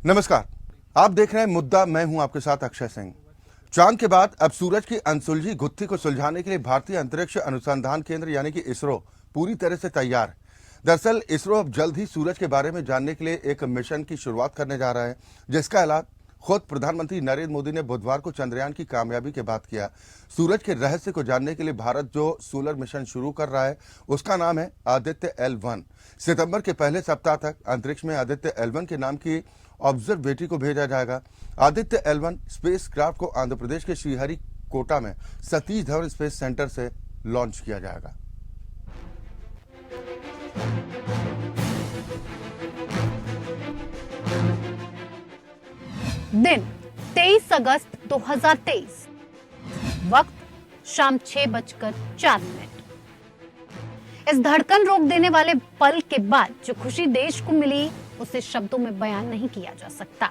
नमस्कार, आप देख रहे हैं मुद्दा। मैं हूं आपके साथ अक्षय सिंह। चांद के बाद अब सूरज की अनसुलझी गुत्थी को सुलझाने के लिए भारतीय अंतरिक्ष अनुसंधान केंद्र यानी कि इसरो पूरी तरह से तैयार है। दरअसल इसरो अब जल्द ही सूरज के बारे में जानने के लिए एक मिशन की शुरुआत करने जा रहा है, जिसका ऐलान खुद प्रधानमंत्री नरेंद्र मोदी ने बुधवार को चंद्रयान की कामयाबी के बाद किया। सूरज के रहस्य को जानने के लिए भारत जो सोलर मिशन शुरू कर रहा है उसका नाम है आदित्य L1। सितंबर के पहले सप्ताह तक अंतरिक्ष में आदित्य L1 के नाम की ऑब्जर्वेटरी को भेजा जाएगा। आदित्य L1 स्पेस क्राफ्ट को आंध्र प्रदेश के श्रीहरिकोटा में सतीश धवन स्पेस सेंटर से लॉन्च किया जाएगा। दिन 23 अगस्त 2023, वक्त शाम 6:04। इस धड़कन रोक देने वाले पल के बाद जो खुशी देश को मिली उसे शब्दों में बयान नहीं किया जा सकता।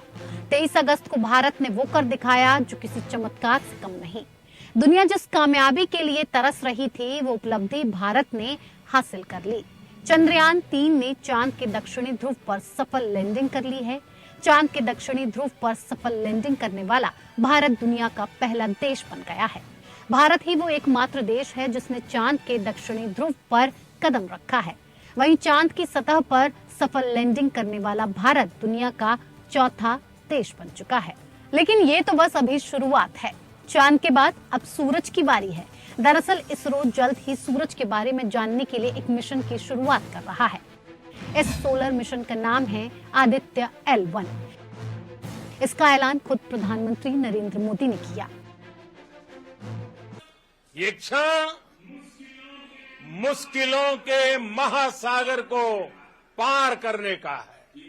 23 अगस्त को भारत ने वो कर दिखाया जो किसी चमत्कार से कम नहीं। दुनिया जिस कामयाबी के लिए तरस रही थी वो उपलब्धि भारत ने हासिल कर ली। चंद्रयान 3 ने चांद के दक्षिणी ध्रुव पर सफल लैंडिंग कर ली है। चांद के दक्षिणी ध्रुव पर सफल लैंडिंग करने वाला भारत दुनिया का पहला देश बन गया है। भारत ही वो एकमात्र देश है जिसने चांद के दक्षिणी ध्रुव पर कदम रखा है। वहीं चांद की सतह पर सफल लैंडिंग करने वाला भारत दुनिया का चौथा देश बन चुका है। लेकिन ये तो बस अभी शुरुआत है। चांद के बाद अब सूरज की बारी है। दरअसल इसरो जल्द ही सूरज के बारे में जानने के लिए एक मिशन की शुरुआत कर रहा है। इस सोलर मिशन का नाम है आदित्य L1। इसका ऐलान खुद प्रधानमंत्री नरेंद्र मोदी ने किया। ये क्षण मुश्किलों के महासागर को पार करने का है।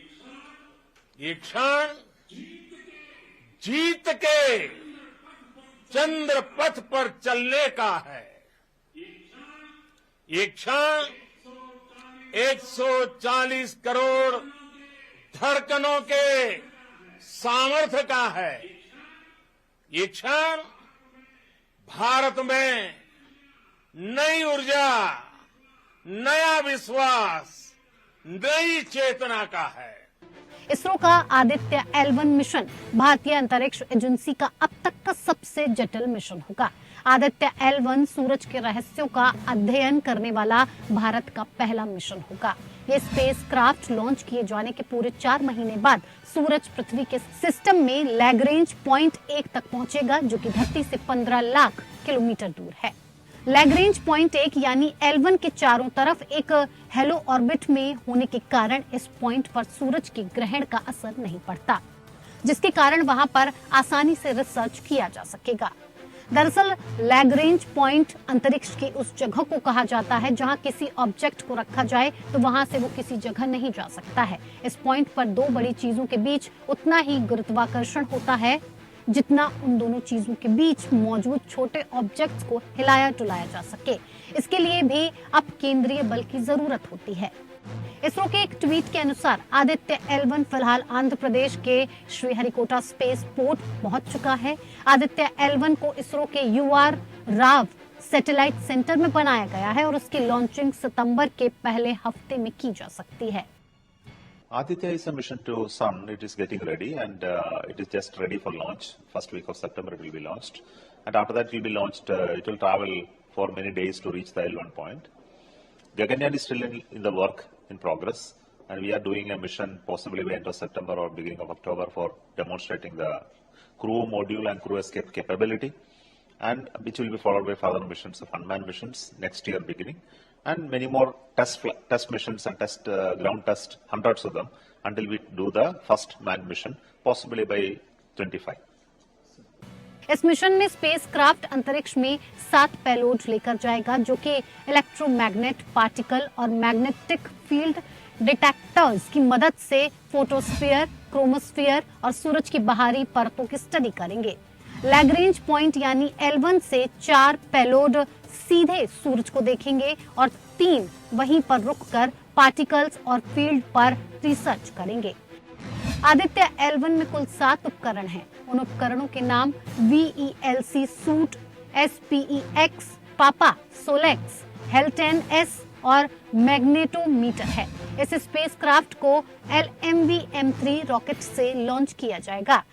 ये क्षण जीत के चंद्र पथ पर चलने का है। ये क्षण 140 करोड़ धड़कनों के सामर्थ्य का है। ये क्षण भारत में नई ऊर्जा, नया विश्वास, नई चेतना का है। इसरो का आदित्य L1 मिशन भारतीय अंतरिक्ष एजेंसी का अब तक का सबसे जटिल मिशन होगा। आदित्य L1 सूरज के रहस्यों का अध्ययन करने वाला भारत का पहला मिशन होगा। ये स्पेस क्राफ्ट लॉन्च किए जाने के पूरे 4 महीने बाद सूरज पृथ्वी के सिस्टम में लैग्रेंज पॉइंट 1 तक पहुंचेगा, जो कि धरती से 15 लाख किलोमीटर दूर है। लैग्रेंज पॉइंट 1 यानी L1 के चारों तरफ एक हेलो ऑर्बिट में होने के कारण इस पॉइंट पर सूरज के ग्रहण का असर नहीं पड़ता, जिसके कारण वहां पर आसानी से रिसर्च किया जा सकेगा। दरअसल लैग्रेंज पॉइंट अंतरिक्ष की उस जगह को कहा जाता है जहां किसी ऑब्जेक्ट को रखा जाए तो वहां से वो किसी जगह नहीं जा सकता है। इस पॉइंट पर 2 बड़ी चीजों के बीच उतना ही गुरुत्वाकर्षण होता है जितना उन दोनों चीजों के बीच मौजूद छोटे ऑब्जेक्ट्स को हिलाया डुलाया जा सके। इसके लिए भी अब केंद्रीय बल की जरूरत होती है। इसरो के एक ट्वीट के अनुसार आदित्य L1 फिलहाल आंध्र प्रदेश के श्रीहरिकोटा स्पेस पोर्ट पहुंच चुका है। आदित्य L1 को इसरो के UR राव सैटेलाइट सेंटर में बनाया गया है और उसकी लॉन्चिंग सितंबर के पहले हफ्ते में की जा सकती है। Aditya is a mission to Sun. It is getting ready and it is just ready for launch. First week of September it will be launched. And after that it will be launched. It will travel for many days to reach the L1 point. Gaganyaan is still in the work in progress. And we are doing a mission possibly by end of September or beginning of October for demonstrating the crew module and crew escape capability. And which will be followed by further missions of unmanned missions next year beginning. And many more test missions and ground test, hundreds of them, until we do the first manned mission, possibly by 25. इस mission में space craft अंतरिक्ष में 7 payload लेकर जाएगा, जो कि electromagnet particle और magnetic field detectors की मदद से फोटोस्फीयर, क्रोमोस्फीयर और सूरज की बाहरी परतों की स्टडी करेंगे। लैग्रेंज पॉइंट यानी L1 से 4 पेलोड सीधे सूरज को देखेंगे और 3 वहीं पर रुककर पार्टिकल्स और फील्ड पर रिसर्च करेंगे। आदित्य L1 में कुल 7 उपकरण हैं। उन उपकरणों के नाम VELC सूट, SPEX, पापा, सोलेक्स, हेल्टेन-S और मैग्नेटोमीटर है। इस स्पेसक्राफ्ट को LMV-M3 रॉकेट से लॉन्च किया जाएगा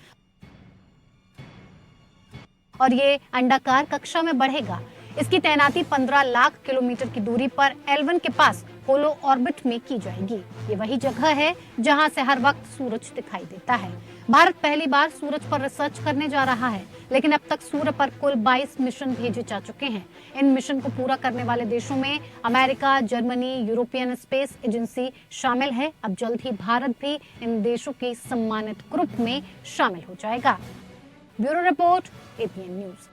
और ये अंडाकार कक्षा में बढ़ेगा। इसकी तैनाती 15 लाख किलोमीटर की दूरी पर L1 के पास होलो ऑर्बिट में की जाएगी। ये वही जगह है जहां से हर वक्त सूरज दिखाई देता है। भारत पहली बार सूरज पर रिसर्च करने जा रहा है, लेकिन अब तक सूर्य पर कुल 22 मिशन भेजे जा चुके हैं। इन मिशन को पूरा करने वाले देशों में America, Germany, European space agency शामिल है। अब जल्द ही भारत भी इन देशों के सम्मानित ग्रुप में शामिल हो जाएगा। Bureau report, APN news.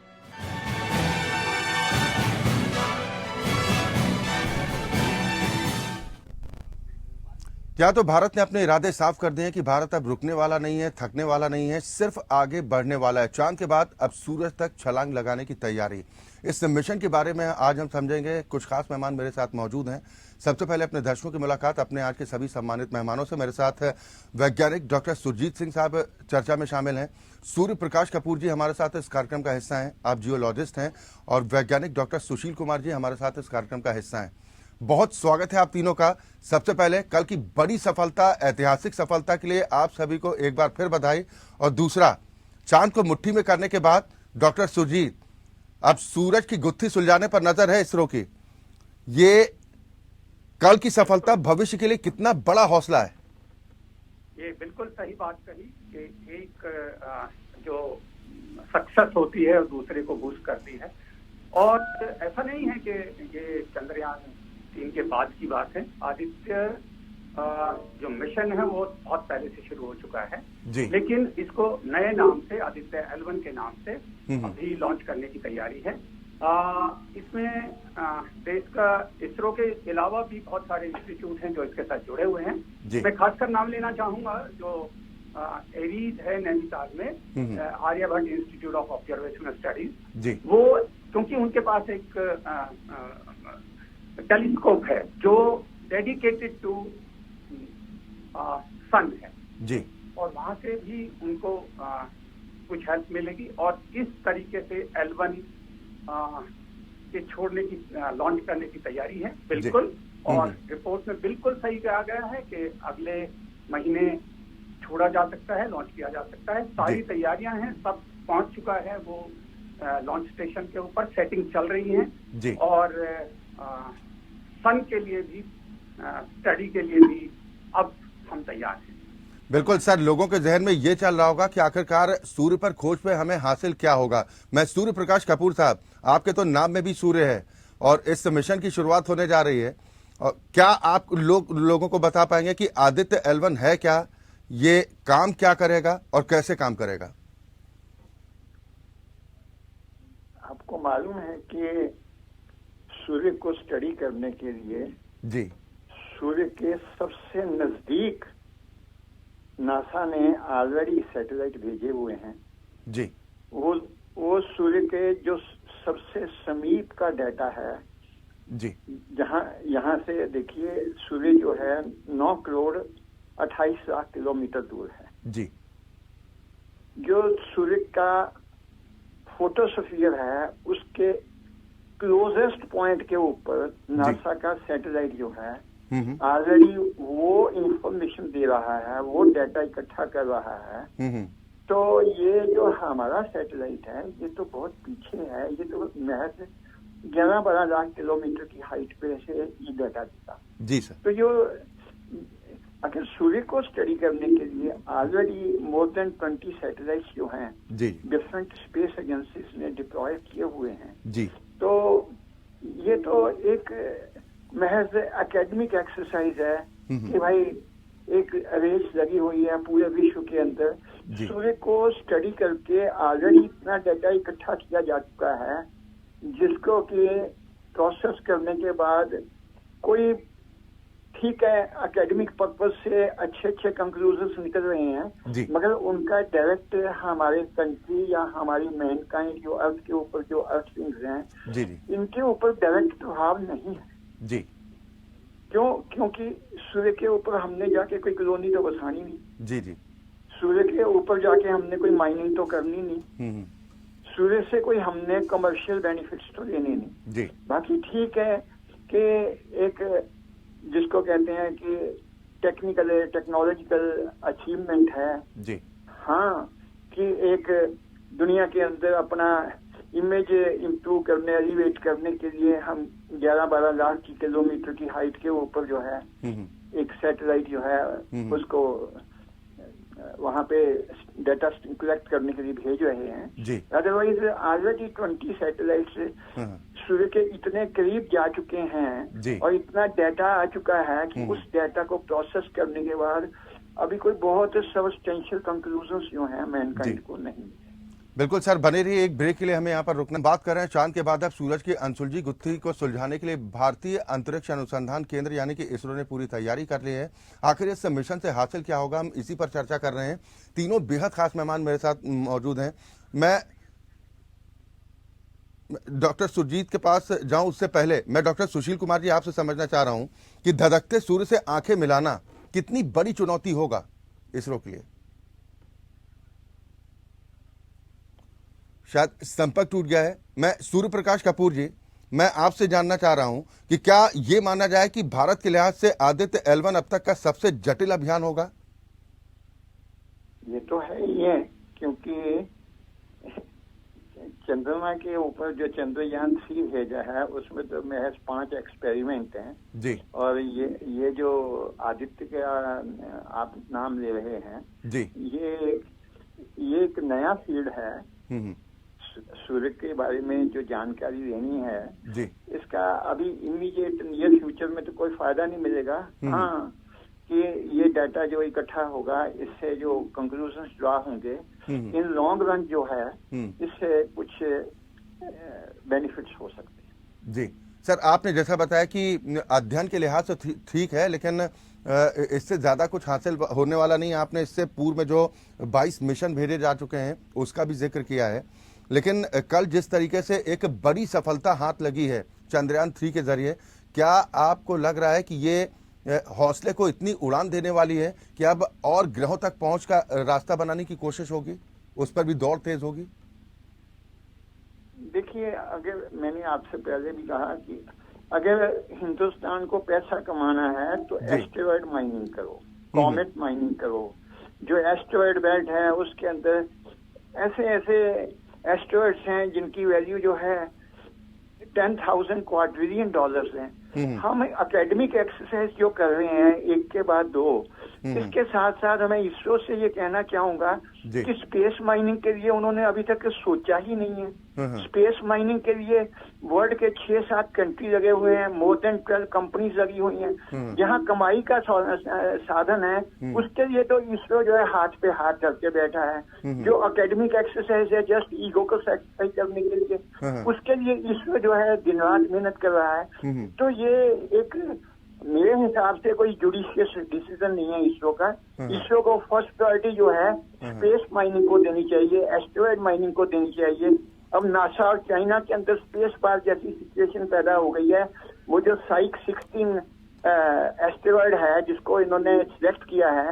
क्या तो भारत ने अपने इरादे साफ कर दिए हैं कि भारत अब रुकने वाला नहीं है, थकने वाला नहीं है, सिर्फ आगे बढ़ने वाला है। चांद के बाद अब सूरज तक छलांग लगाने की तैयारी। इस मिशन के बारे में आज हम समझेंगे। कुछ खास मेहमान मेरे साथ मौजूद हैं। सबसे पहले अपने दर्शकों की मुलाकात अपने आज के सभी सम्मानित मेहमानों से। मेरे साथ वैज्ञानिक डॉक्टर सुरजीत सिंह साहब चर्चा में शामिल हैं। सूर्य प्रकाश कपूर जी हमारे साथ इस कार्यक्रम का हिस्सा हैं, आप जियोलॉजिस्ट हैं। और वैज्ञानिक डॉक्टर सुशील कुमार जी हमारे साथ इस कार्यक्रम का हिस्सा हैं। बहुत स्वागत है आप तीनों का। सबसे पहले कल की बड़ी सफलता, ऐतिहासिक सफलता के लिए आप सभी को एक बार फिर बधाई। और दूसरा, चांद को मुट्ठी में करने के बाद डॉक्टर सुरजीत, अब सूरज की गुत्थी सुलझाने पर नजर है इसरो की। ये कल की सफलता भविष्य के लिए कितना बड़ा हौसला है? ये बिल्कुल सही बात कही कि एक जो सक्सेस होती है और दूसरे को बूस्ट करती है। और ऐसा नहीं है कि ये चंद्रयान 3 के बाद की बात है। आदित्य जो मिशन है वो बहुत पहले से शुरू हो चुका है जी। लेकिन इसको नए नाम से, आदित्य L1 के नाम से अभी लॉन्च करने की तैयारी है। इसमें देश का इसरो के अलावा भी बहुत सारे इंस्टीट्यूट हैं जो इसके साथ जुड़े हुए हैं। मैं खासकर नाम लेना चाहूंगा जो एरीज है नैनीताल में, Aryabhatta institute of observational studies. वो क्योंकि उनके पास एक टेलीस्कोप है जो डेडिकेटेड टू सन है जी, और वहां से भी उनको कुछ हेल्प मिलेगी। और इस तरीके से L1 के छोड़ने की, लॉन्च करने की तैयारी है बिल्कुल। और रिपोर्ट में बिल्कुल सही कहा गया है कि अगले महीने छोड़ा जा सकता है, लॉन्च किया जा सकता है। सारी तैयारियां हैं, सब पहुंच चुका है। वो लॉन्च स्टेशन के ऊपर सेटिंग चल रही है जी। और सन के लिए भी, स्टडी के लिए भी अब हम तैयार हैं। बिल्कुल सर, लोगों के जहन में ये चल रहा होगा कि आखिरकार सूर्य पर खोज पे हमें हासिल क्या होगा। मैं सूर्य प्रकाश कपूर साहब, आपके तो नाम में भी सूर्य है और इस मिशन की शुरुआत होने जा रही है। और क्या आप लोगों को बता पाएंगे कि आदित्य L1 है क्या, ये काम क्या करेगा और कैसे काम करेगा? आपको मालूम है कि सूर्य को स्टडी करने के लिए जी, सूर्य के सबसे नजदीक नासा ने ऑलरेडी सैटेलाइट भेजे हुए हैं जी। वो सूर्य के जो सबसे समीप का डाटा है जी, यहाँ से देखिए सूर्य जो है 9 करोड़ 28 लाख किलोमीटर दूर है जी। जो सूर्य का फोटोस्फीयर है उसके क्लोजेस्ट पॉइंट के ऊपर नासा का सैटेलाइट जो है ऑलरेडी वो इंफॉर्मेशन दे रहा है, वो डाटा इकट्ठा कर रहा है। तो ये जो हमारा सैटेलाइट है ये तो बहुत पीछे है, ये तो महज 11-12 लाख किलोमीटर की हाइट पे से ये डाटा देता जी सर। तो जो अगर सूर्य को स्टडी करने के लिए ऑलरेडी मोर देन 20 सैटेलाइट्स जो हैं जी, डिफरेंट स्पेस एजेंसीज ने डिप्लॉय किए हुए हैं जी। तो ये तो एक महज एकेडमिक एक्सरसाइज है कि भाई एक रेस लगी हुई है पूरे विश्व के अंदर। सूर्य को स्टडी करके ऑलरेडी इतना डाटा इकट्ठा किया जा चुका है जिसको कि प्रोसेस करने के बाद कोई ठीक है एकेडमिक पर्पज से अच्छे कंक्लूजन्स निकल रहे हैं, मगर उनका डायरेक्ट हमारे कंट्री या हमारी मैनकाइंड जो अर्थ के ऊपर जो अर्थ हैं जी, इनके ऊपर डायरेक्ट प्रभाव नहीं है जी। क्योंकि सूर्य के ऊपर हमने जाके कोई कॉलोनी तो बसानी नहीं जी जी। सूर्य के ऊपर जाके हमने कोई माइनिंग तो करनी नहीं, सूर्य से कोई हमने कमर्शियल बेनिफिट्स तो लेने नहीं जी। बाकी ठीक है कि एक जिसको कहते हैं कि टेक्नोलॉजिकल अचीवमेंट है। जी। हाँ, कि एक दुनिया के अंदर अपना इमेज इम्प्रूव करने, एलिवेट करने के लिए हम 11-12 लाख की किलोमीटर की हाइट के ऊपर जो है एक सैटेलाइट जो है उसको वहां पे डाटा कलेक्ट करने के लिए भेज रहे हैं। जी। अदरवाइज ऑलरेडी 20 सैटेलाइट्स सूर्य के इतने करीब जा चुके हैं जी। और इतना डाटा आ चुका है कि उस डाटा को प्रोसेस करने के बाद अभी कोई बहुत सब्सटेंशियल कंक्लूजन जो है मैनकाइंड को नहीं। बिल्कुल सर, बने रहिए। एक ब्रेक के लिए हमें यहाँ पर रुकना। बात कर रहे हैं चांद के बाद अब सूरज की अनसुलझी गुत्थी को सुलझाने के लिए भारतीय अंतरिक्ष अनुसंधान केंद्र यानी कि इसरो ने पूरी तैयारी कर ली है। आखिर इस मिशन से हासिल क्या होगा, हम इसी पर चर्चा कर रहे हैं। तीनों बेहद खास मेहमान मेरे साथ मौजूद हैं। मैं डॉक्टर सुरजीत के पास जाऊं उससे पहले मैं डॉक्टर सुशील कुमार जी आपसे समझना चाह रहा हूं कि धधकते सूर्य से आंखें मिलाना कितनी बड़ी चुनौती होगा इसरो के लिए। शायद संपर्क टूट गया है। मैं सूर्य प्रकाश कपूर जी, मैं आपसे जानना चाह रहा हूं कि क्या यह माना जाए कि भारत के लिहाज से आदित्य L1 अब तक का सबसे जटिल अभियान होगा? ये तो है ही है, क्योंकि चंद्रमा के ऊपर जो चंद्रयान 3 भेजा है उसमें तो महज 5 एक्सपेरिमेंट हैं जी। और ये जो आदित्य का आप नाम ले रहे हैं जी, ये एक नया फील्ड है। सूर्य के बारे में जो जानकारी लेनी है जी। इसका अभी इमीडिएट नियर फ्यूचर में तो कोई फायदा नहीं मिलेगा। हाँ, कि ये डाटा जो इकट्ठा होगा इससे जो कंक्लूजन्स ड्रा होंगे इन लॉन्ग रन जो है इससे कुछ बेनिफिट्स हो सकते हैं। जी सर, आपने जैसा बताया कि अध्ययन के लिहाज से ठीक है, लेकिन इससे ज्यादा कुछ हासिल होने वाला नहीं। आपने इससे पूर्व में जो 22 मिशन भेजे जा चुके हैं उसका भी जिक्र किया है, लेकिन कल जिस तरीके से एक बड़ी सफलता हाथ लगी है चंद्रयान 3 के जरिए, क्या आपको लग रहा है कि ये हौसले को इतनी उड़ान देने वाली है कि अब और ग्रहों तक पहुंच का रास्ता बनाने की कोशिश होगी, उस पर भी दौड़ तेज होगी? देखिए, अगर मैंने आपसे पहले भी कहा कि अगर हिंदुस्तान को पैसा कमाना है तो एस्टेरॉयड माइनिंग करो, कॉमेट माइनिंग करो। जो एस्टेरॉयड बेल्ट है उसके अंदर ऐसे एस्टेरॉयड्स हैं जिनकी वैल्यू जो है 10,000 क्वाड्रिलियन डॉलर्स हैं। हम एकेडमिक एक्सरसाइज जो कर रहे हैं एक के बाद दो, इसके साथ साथ मैं इसरो से ये कहना चाहूंगा कि स्पेस माइनिंग के लिए उन्होंने अभी तक सोचा ही नहीं है। स्पेस माइनिंग के लिए वर्ल्ड के 6-7 कंट्री लगे हुए हैं, मोर देन 12 कंपनीज लगी हुई हैं। जहाँ कमाई का साधन है उसके लिए तो इसरो जो है हाथ पे हाथ करके बैठा है। जो एकेडमिक एक्सरसाइज है जस्ट ईगो को सेटिस्फाई करने के लिए, उसके लिए इसरो जो है दिन रात मेहनत कर रहा है। तो ये एक मेरे हिसाब से कोई जुडिशियस डिसीजन नहीं है इसरो का। इसरो को फर्स्ट प्रायोरिटी जो है स्पेस माइनिंग को देनी चाहिए, एस्टेरॉयड माइनिंग को देनी चाहिए। अब नासा और चाइना के अंदर स्पेस पार्क जैसी सिचुएशन पैदा हो गई है। वो जो साइक 16 एस्टेरॉयड है जिसको इन्होंने सिलेक्ट किया है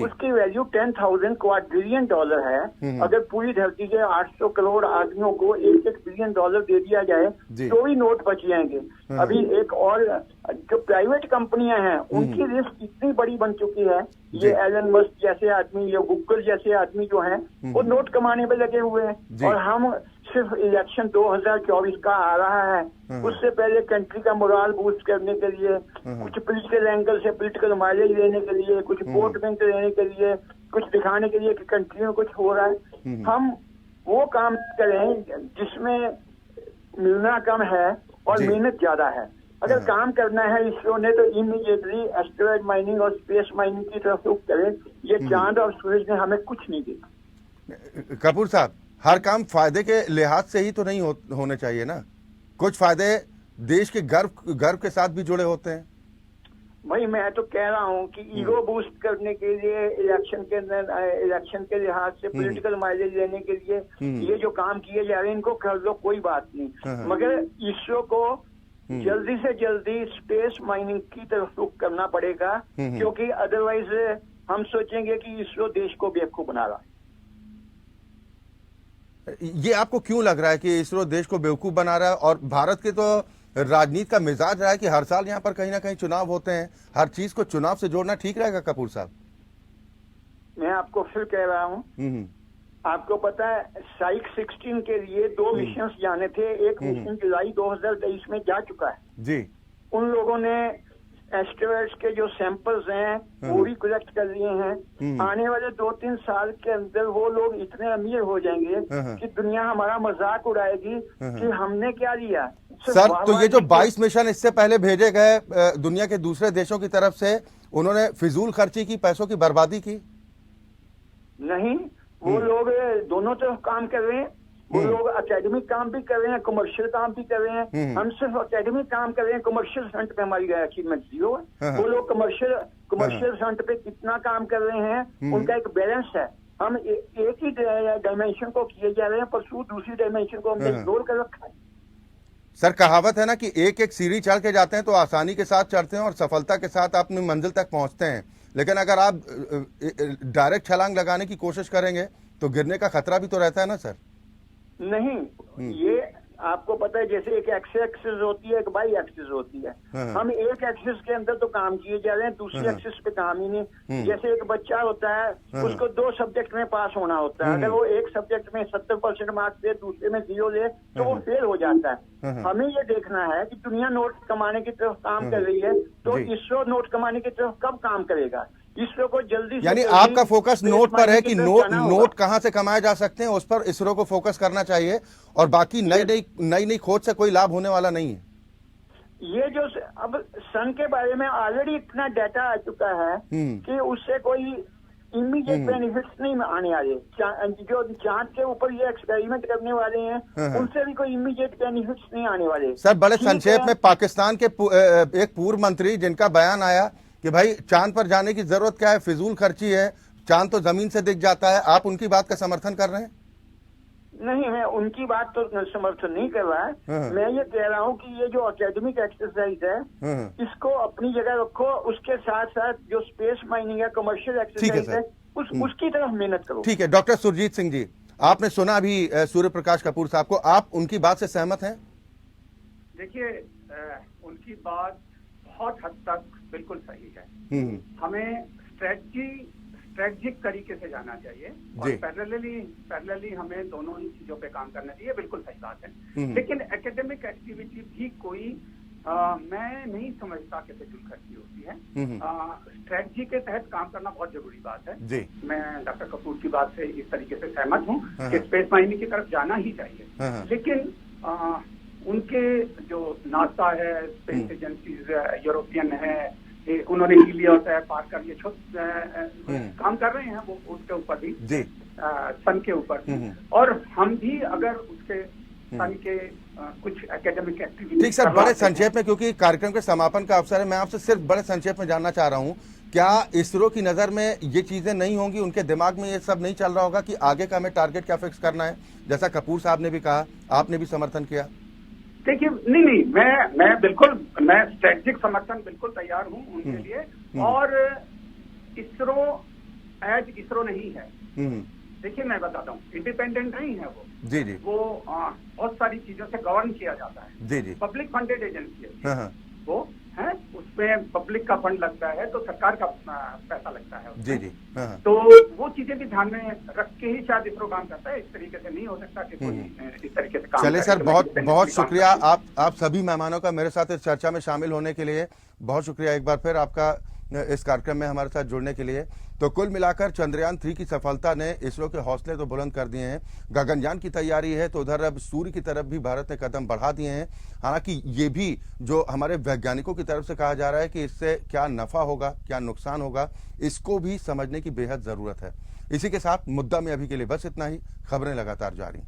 उसकी वैल्यू 10,000 क्वाड्रिलियन डॉलर है। अगर पूरी धरती के 800 करोड़ आदमियों को 1-1 बिलियन डॉलर दे दिया जाए तो भी नोट बच जाएंगे। अभी एक और जो प्राइवेट कंपनियां हैं उनकी रिस्क इतनी बड़ी बन चुकी है। ये एलन मस्क जैसे आदमी, ये गूगल जैसे आदमी जो हैं वो नोट कमाने पे लगे हुए हैं। और हम सिर्फ इलेक्शन 2024 का आ रहा है, उससे पहले कंट्री का मोरल बूस्ट करने के लिए, कुछ पॉलिटिकल एंगल से पॉलिटिकल माइलेज लेने के लिए, कुछ वोट बैंक लेने के लिए, कुछ दिखाने के लिए कि कंट्री में कुछ हो रहा है, हम वो काम करें जिसमें मिलना कम है और मेहनत ज्यादा है। अगर काम करना है इसरो ने तो इमीडिएटली एस्टेरॉयड माइनिंग और स्पेस माइनिंग की तरफ रुख करें। ये चांद और सूरज ने हमें कुछ नहीं दिया। कपूर साहब, हर काम फायदे के लिहाज से ही तो नहीं होने चाहिए ना, कुछ फायदे देश के गर्व के साथ भी जुड़े होते हैं। भाई मैं तो कह रहा हूँ कि ईगो बूस्ट करने के लिए, इलेक्शन के लिहाज से पॉलिटिकल माइलेज लेने के लिए ये जो काम किए जा रहे हैं इनको कर लो, कोई बात नहीं। मगर इसरो को जल्दी से जल्दी स्पेस माइनिंग की तरफ रुख करना पड़ेगा, क्योंकि अदरवाइज हम सोचेंगे कि इसरो देश को बेवकूफ बना रहा है। ये आपको क्यों लग रहा है कि इसरो देश को बेवकूफ बना रहा है? और भारत के तो राजनीति का मिजाज रहा है कि हर साल यहाँ पर कहीं ना कहीं चुनाव होते हैं, हर चीज को चुनाव से जोड़ना ठीक रहेगा कपूर साहब? मैं आपको फिर कह रहा हूँ, आपको पता है साइक 16 के लिए 2 मिशन जाने थे। एक मिशन जुलाई 2023 में जा चुका है जी। उन लोगों ने एस्टेरॉइड्स के जो सैंपल्स हैं वो भी कलेक्ट कर लिए हैं। आने वाले 2-3 साल के अंदर वो लोग इतने अमीर हो जाएंगे कि दुनिया हमारा मजाक उड़ाएगी कि हमने क्या लिया। सर तो ये जो 22 मिशन इससे पहले भेजे गए दुनिया के दूसरे देशों की तरफ से, उन्होंने फिजूल खर्ची की, पैसों की बर्बादी की? नहीं, वो लोग दोनों तरफ काम कर रहे हैं। वो लोग एकेडमिक काम भी कर रहे हैं, कमर्शियल काम भी कर रहे हैं। हम सिर्फ एकेडमिक काम कर रहे हैं, कमर्शियल फ्रंट पे हमारी अचीवमेंट जीरो है। वो लोग कमर्शियल फ्रंट पे कितना काम कर रहे हैं, उनका एक बैलेंस है। हम एक ही डायमेंशन को किए जा रहे हैं, परसू दूसरी डायमेंशन को हमने इग्नोर कर रखा है। सर कहावत है ना कि एक एक सीढ़ी चढ़ के जाते हैं तो आसानी के साथ चढ़ते हैं और सफलता के साथ अपनी मंजिल तक पहुंचते हैं, लेकिन अगर आप डायरेक्ट छलांग लगाने की कोशिश करेंगे तो गिरने का खतरा भी तो रहता है ना सर? नहीं, ये आपको पता है जैसे एक एक्सिस होती है, एक बाई एक्सिस होती है। हम एक एक्सिस के अंदर तो काम किए जा रहे हैं, दूसरी एक्सिस पे काम ही नहीं। जैसे एक बच्चा होता है, उसको 2 सब्जेक्ट में पास होना होता है। अगर वो एक सब्जेक्ट में 70% मार्क्स दे, दूसरे में 0 दे, तो वो फेल हो जाता है। हमें ये देखना है कि दुनिया नोट कमाने की तरफ काम कर रही है, तो इसरो नोट कमाने की तरफ कब काम करेगा? इसरो को जल्दी, यानी आपका फोकस नोट पर है कि नोट कहां से कमाए जा सकते हैं, उस पर इसरो को फोकस करना चाहिए, और बाकी नई खोज से कोई लाभ होने वाला नहीं है। ये जो अब सन के बारे में ऑलरेडी इतना डाटा आ चुका है कि उससे कोई इमीडिएट बेनिफिट्स नहीं आने वाले। जो चांद के ऊपर ये एक्सपेरिमेंट करने वाले हैं, उनसे भी कोई इमीडिएट बेनिफिट्स नहीं आने वाले। सर बड़े संक्षेप में, पाकिस्तान के एक पूर्व मंत्री जिनका बयान आया कि भाई चांद पर जाने की जरूरत क्या है, फिजूल खर्ची है, चांद तो जमीन से दिख जाता है, आप उनकी बात का समर्थन कर रहे हैं? नहीं, मैं उनकी बात तो समर्थन नहीं कर रहा है। मैं ये कह रहा हूँ कि ये जो एकेडमिक एक्सरसाइज है, इसको अपनी जगह रखो, उसके साथ साथ जो स्पेस माइनिंग है, कमर्शियल एक्सरसाइज है, उसकी तरफ मेहनत करो। ठीक है। डॉक्टर सुरजीत सिंह जी, आपने सुना अभी सूर्य प्रकाश कपूर साहब को, आप उनकी बात से सहमत हैं? देखिए, उनकी बात बहुत हद तक बिल्कुल सही है। हमें स्ट्रेटजिक तरीके से जाना चाहिए और पैरेलली हमें दोनों ही चीजों पे काम करना चाहिए। बिल्कुल सही बात है, लेकिन एकेडमिक एक्टिविटी भी कोई मैं नहीं समझता कि फिजूल खर्ची होती है। स्ट्रेटजी के तहत काम करना बहुत जरूरी बात है जी। मैं डॉक्टर कपूर की बात से इस तरीके से सहमत हूँ कि स्पेस माइनिंग की तरफ जाना ही चाहिए, लेकिन उनके जो नासा है, स्पेस एजेंसीज यूरोपियन है, उन्होंने हीलियोस है पार कर लिए, काम कर रहे हैं वो उसके ऊपर भी, सन के ऊपर भी, और हम भी अगर उसके सन के कुछ एकेडमिक एक्टिविटी। ठीक सर, बड़े संक्षेप में, क्योंकि कार्यक्रम के समापन का अवसर है, मैं आपसे सिर्फ बड़े संक्षेप में जानना चाह रहा हूँ, क्या इसरो की नजर में ये चीजें नहीं होंगी, उनके दिमाग में ये सब नहीं चल रहा होगा कि आगे का हमें टारगेट क्या फिक्स करना है, जैसा कपूर साहब ने भी कहा, आपने भी समर्थन किया? देखिए, नहीं, मैं बिल्कुल, मैं स्ट्रेटजिक समर्थन बिल्कुल तैयार हूँ उनके लिए, और इसरो एज इसरो नहीं है। देखिए, मैं बताता हूँ, इंडिपेंडेंट नहीं है वो जी। वो बहुत सारी चीजों से गवर्न किया जाता है जी। पब्लिक फंडेड एजेंसी है वो, है, उसमें पब्लिक का फंड लगता है, तो सरकार का पैसा लगता है जी। तो वो चीजें भी ध्यान में रख के ही शायद इसरो काम करता है, इस तरीके से नहीं हो सकता कि कोई इस तरीके से काम। चलिए सर, बहुत बहुत शुक्रिया आप सभी मेहमानों का मेरे साथ इस चर्चा में शामिल होने के लिए। बहुत शुक्रिया एक बार फिर आपका इस कार्यक्रम में हमारे साथ जुड़ने के लिए। तो कुल मिलाकर चंद्रयान 3 की सफलता ने इसरो के हौसले तो बुलंद कर दिए हैं, गगनयान की तैयारी है, तो उधर अब सूर्य की तरफ भी भारत ने कदम बढ़ा दिए हैं। हालांकि ये भी जो हमारे वैज्ञानिकों की तरफ से कहा जा रहा है कि इससे क्या नफा होगा, क्या नुकसान होगा, इसको भी समझने की बेहद जरूरत है। इसी के साथ मुद्दा में अभी के लिए बस इतना ही। खबरें लगातार जारी।